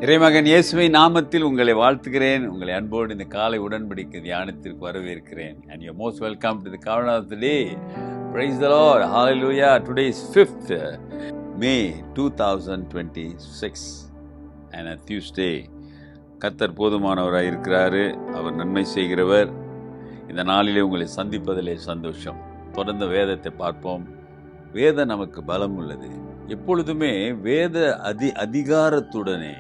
இறைமகன் இயேசுவின் நாமத்தில் உங்களை வாழ்த்துகிறேன். உங்களை அன்போடு இந்த காலை உடன்படிக்கை தியானத்திற்கு வரவேற்கிறேன். And you're most welcome to the Covenant of the Day. Praise the Lord. Hallelujah. Today is 5th May 2026 and a Tuesday. கர்த்தர் போதுமானவராக இருக்கிறாரு. அவர் நன்மை செய்கிறவர். இந்த நாளிலே உங்களை சந்திப்பதிலே சந்தோஷம். தொடர்ந்து வேதத்தை பார்ப்போம். வேதம் நமக்கு பலம் உள்ளது. எப்பொழுதுமே வேத அதிகாரத்துடனே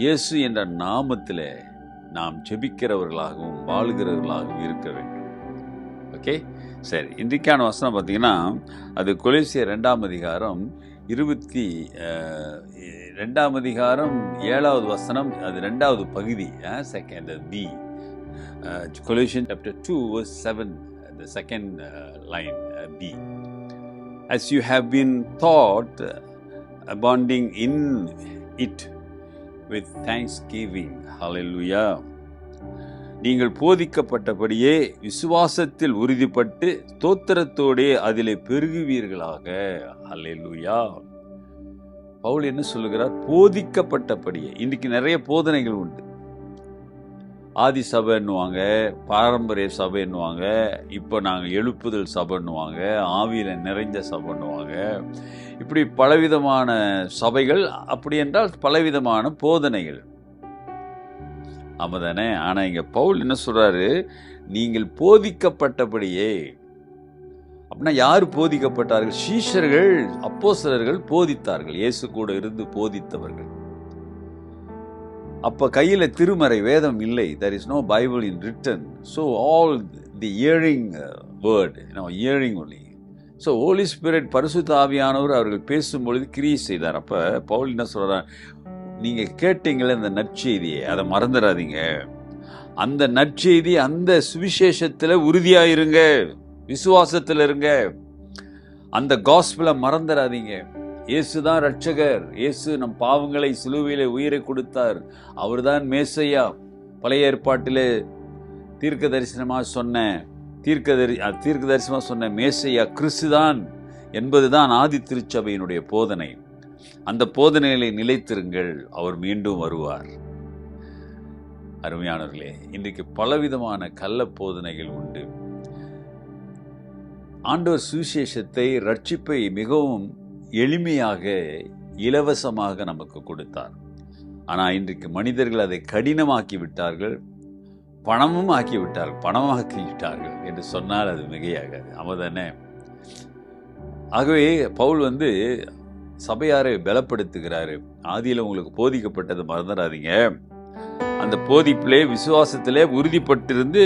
இயேசு என்ற நாமத்தில் நாம் ஜெபிக்கிறவர்களாகவும் வாழ்கிறவர்களாகவும் இருக்க வேண்டும். ஓகே, சரி. இன்றைக்கான வசனம் பார்த்தீங்கன்னா அது கொலோசியர் 2ஆம் அதிகாரம் 22ஆம் அதிகாரம் 7வது வசனம். அது 2வது பகுதி, second B. Colossians chapter 2 verse 7, the second line, B. As you have been taught, abounding in it with thanksgiving. Hallelujah. நீங்கள் போதிக்கப்பட்டபடியே விசுவாசத்தில் உறுதிப்பட்டு ஸ்தோத்திரத்தோடே அதிலே பெருகுவீர்களாக. ஹல்லேலூயா. பவுல் என்ன சொல்லுகிறார்? போதிக்கப்பட்டபடியே. இன்றைக்கு நிறைய போதனைகள் உண்டு. ஆதி சபைன்னுவாங்க, பாரம்பரிய சபைன்னுவாங்க, இப்போ நாங்கள் எழுப்புதல் சபைன்னுவாங்க, ஆவியில் நிறைஞ்ச சபைன்னுவாங்க. இப்படி பலவிதமான சபைகள், அப்படி என்றால் பலவிதமான போதனைகள். ஆமாதானே? ஆனால் இங்கே பவுல் என்ன சொல்கிறாரு? நீங்கள் போதிக்கப்பட்டபடியே. அப்படின்னா யார் போதிக்கப்பட்டார்கள்? சீஷர்கள், அப்போஸ்தலர்கள் போதித்தார்கள். இயேசு கூட இருந்து போதித்தவர்கள். அப்போ கையில் திருமறை வேதம் இல்லை. There is no Bible in written. So all the hearing word, hearing only. So Holy Spirit, பரிசுத்த ஆவியானவர் அவர்கள் பேசும்பொழுது கிரியை செய்தார். அப்போ பவுல் என்ன சொல்கிறார்? நீங்கள் கேட்டீங்களே அந்த நற்செய்தியை, அதை மறந்துடாதீங்க. அந்த நற்செய்தி, அந்த சுவிசேஷத்தில் உறுதியாக இருங்க, விசுவாசத்தில் இருங்க. அந்த காஸ்பலை மறந்துடாதீங்க. இயேசு தான் ரட்சகர். இயேசு நம் பாவங்களை சிலுவையிலே உயிரை கொடுத்தார். அவர் தான் மேசையா. பழைய ஏற்பாட்டிலே தீர்க்க தரிசனமாக சொன்ன மேசையா கிறிஸ்து தான் என்பதுதான் ஆதி திருச்சபையினுடைய போதனை. அந்த போதனைகளை நிலைத்திருங்கள், அவர் மீண்டும் வருவார். அருமையானவர்களே, இன்றைக்கு பலவிதமான கள்ள போதனைகள் உண்டு. ஆண்டவர் சுவிசேஷத்தை, ரட்சிப்பை மிகவும் எளிமையாக, இலவசமாக நமக்கு கொடுத்தார். ஆனால் இன்றைக்கு மனிதர்கள் அதை கடினமாக்கி விட்டார்கள், பணமாக்கி விட்டார்கள் என்று சொன்னால் அது மிகையாகாது. அவதானே? ஆகவே பவுல் சபையாரை பலப்படுத்துகிறாரு. ஆதியில் உங்களுக்கு போதிக்கப்பட்டது மறந்துடாதீங்க. அந்த போதிப்பிலே, விசுவாசத்திலே உறுதிப்பட்டிருந்து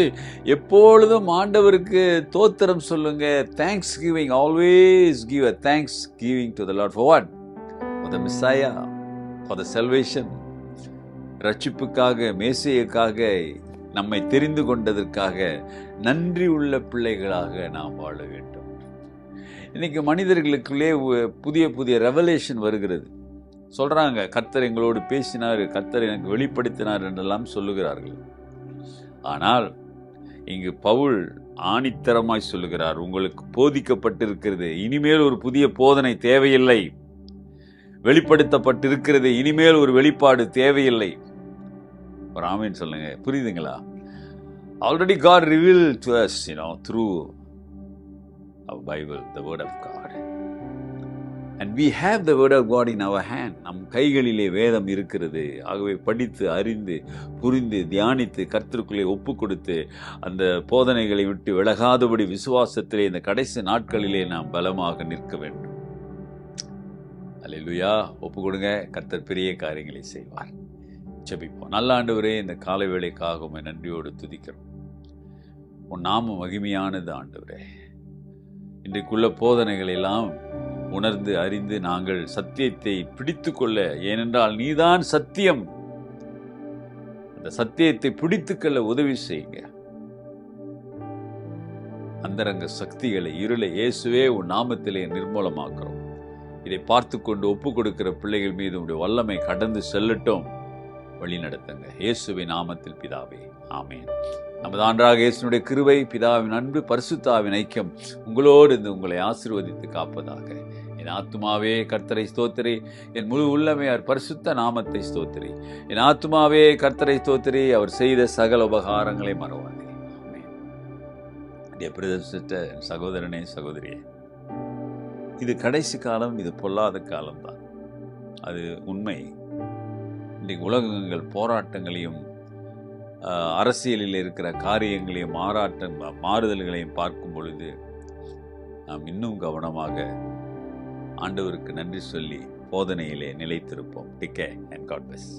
எப்பொழுதும் ஆண்டவருக்கு தோத்திரம் சொல்லுங்க. Thanks giving, always give a thanks giving to the lord. For what? For the Messiah, for the salvation. ரட்சிப்புக்காக, மேசையுக்காக, நம்மை தெரிந்து கொண்டதற்காக நன்றி உள்ள பிள்ளைகளாக நாம் வாழ வேண்டும். இன்னைக்கு மனிதர்களுக்குள்ளே புதிய புதிய ரெவலேஷன் வருகிறது. சொல்கிறாங்க, கர்த்தர் எங்களோடு பேசினார், கர்த்தர் எனக்கு வெளிப்படுத்தினார் என்றெல்லாம் சொல்லுகிறார்கள். ஆனால் இங்கு பவுல் ஆணித்தரமாய் சொல்லுகிறார், உங்களுக்கு போதிக்கப்பட்டிருக்கிறது, இனிமேல் ஒரு புதிய போதனை தேவையில்லை. வெளிப்படுத்தப்பட்டிருக்கிறது, இனிமேல் ஒரு வெளிப்பாடு தேவையில்லை. ஒரு ஆமீன் சொல்லுங்க. புரியுதுங்களா? Already God revealed to us, through our Bible, the word of God. And we have the word of God in our hand. நம் கைகளிலே வேதம் இருக்கிறது. ஆகவே படித்து, அறிந்து, புரிந்து, தியானித்து, கர்த்தருக்குள்ளே ஒப்பு கொடுத்து, அந்த போதனைகளை விட்டு விலகாதபடி விசுவாசத்திலே இந்த கடைசி நாட்களிலே நாம் பலமாக நிற்க வேண்டும். அல்லேலூயா. ஒப்பு கொடுங்க. கர்த்தர் பெரிய காரியங்களை செய்வார். ஜெபிப்போம். நல்ல ஆண்டவரே, இந்த காலை வேளைக்காக உம்மை நன்றியோடு துதிக்கிறோம். உன் நாமம் மகிமையானது ஆண்டவரே. இன்றைக்குள்ள போதனைகள் எல்லாம் உணர்ந்து, அறிந்து, நாங்கள் சத்தியத்தை பிடித்து கொள்ள, ஏனென்றால் நீதான் சத்தியம். அந்த சத்தியத்தை பிடித்துக்கொள்ள உதவி செய்யுங்க. அந்தரங்க சக்திகளை, இருளை இயேசுவே உன் நாமத்திலே நிர்மூலமாக்குறோம். இதை பார்த்து கொண்டு ஒப்பு கொடுக்கிற பிள்ளைகள் மீது உடைய வல்லமை கடந்து செல்லட்டும். வழி நடத்துங்க. இயேசுவின் நாமத்தில் பிதாவே, ஆமேன். நமது ஆண்டவராகிய இயேசுவினுடைய கிருபை, பிதாவின் அன்பு, பரிசுத்த ஆவியின் ஐக்கியம் உங்களோடு இருந்து உங்களை ஆசீர்வதித்து காப்பதாக. என் ஆத்துமாவே கர்த்தரை ஸ்தோத்திரி, என் முழு உள்ளமே அவர் பரிசுத்த நாமத்தை ஸ்தோத்திரி. என் ஆத்துமாவே கர்த்தரை ஸ்தோத்திரி, அவர் செய்த சகல உபகாரங்களை மறவாதே. என் பிரதர் சிஸ்டர், சகோதரனே சகோதரியே, இது கடைசி காலம், இது பொல்லாத காலம்தான், அது உண்மை. இன்றைக்கு உலகங்கள் போராட்டங்களையும் அரசியலில் இருக்கிற காரியங்களையும் மாறுதல்களையும் பார்க்கும் பொழுது நாம் இன்னும் கவனமாக ஆண்டவருக்கு நன்றி சொல்லி போதனையிலே நிலைத்திருப்போம். Take care and God plus.